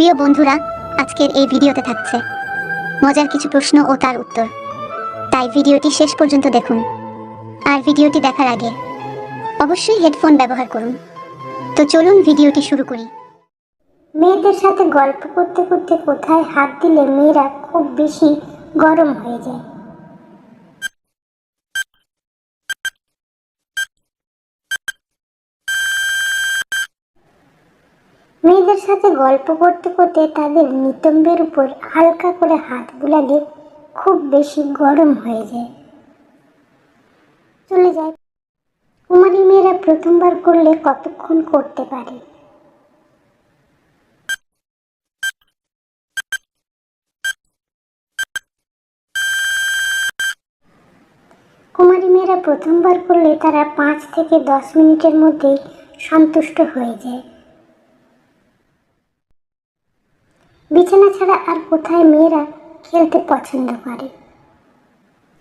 প্রিয় বন্ধুরা, আজকের এই ভিডিওতে থাকছে মজার কিছু প্রশ্ন ও তার উত্তর। তাই ভিডিওটি শেষ পর্যন্ত দেখুন। আর ভিডিওটি দেখার আগে অবশ্যই হেডফোন ব্যবহার করুন। তো চলুন ভিডিওটি শুরু করি। মেয়েদের সাথে গল্প করতে করতে কোথায় হাত দিলে মেয়েরা খুব বেশি গরম হয়ে যায়? মেয়েদের সাথে গল্প করতে করতে তাদের নিতম্বের উপর হালকা করে হাত বুলালে খুব বেশি গরম হয়ে যায়। চলে যায়। কুমারী মেয়েরা প্রথমবার করলে কতক্ষণ করতে পারে? কুমারী মেয়েরা প্রথমবার করলে তারা 5 থেকে 10 মিনিটের মধ্যে সন্তুষ্ট হয়ে যায়। বিছানা ছাড়া আর কোথায় মেয়েরা খেলতে পছন্দ করে?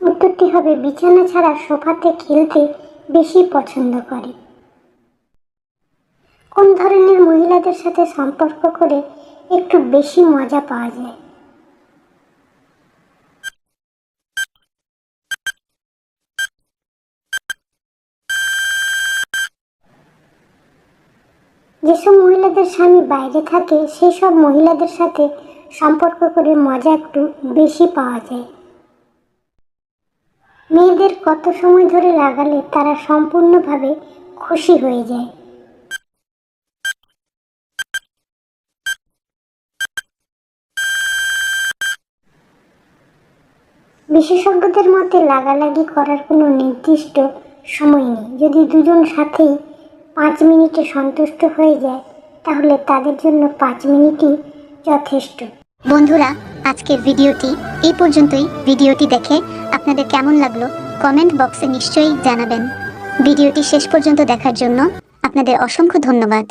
উত্তরটি হবে বিছানা ছাড়া সোফাতে খেলতে বেশি পছন্দ করে। কোন ধরনের মহিলাদের সাথে সম্পর্ক করে একটু বেশি মজা পাওয়া যায়? যেসব মহিলাদের স্বামী বাইরে থাকে সেই সব মহিলাদের সাথে সম্পর্ক করে মজা একটু বেশি পাওয়া যায়। মেয়েদের কত সময় ধরে লাগালে তারা সম্পূর্ণভাবে খুশি হয়ে যায়? বিশেষজ্ঞদের মতে লাগালাগি করার কোনো নির্দিষ্ট সময় নেই। যদি দুজন সাথেই 5 মিনিটে সন্তুষ্ট হয়ে যায় তাহলে তাদের জন্য 5 মিনিটই যথেষ্ট। বন্ধুরা, আজকের ভিডিওটি এই পর্যন্তই। ভিডিওটি দেখে আপনাদের কেমন লাগলো কমেন্ট বক্সে নিশ্চয়ই জানাবেন। ভিডিওটি শেষ পর্যন্ত দেখার জন্য আপনাদের অসংখ্য ধন্যবাদ।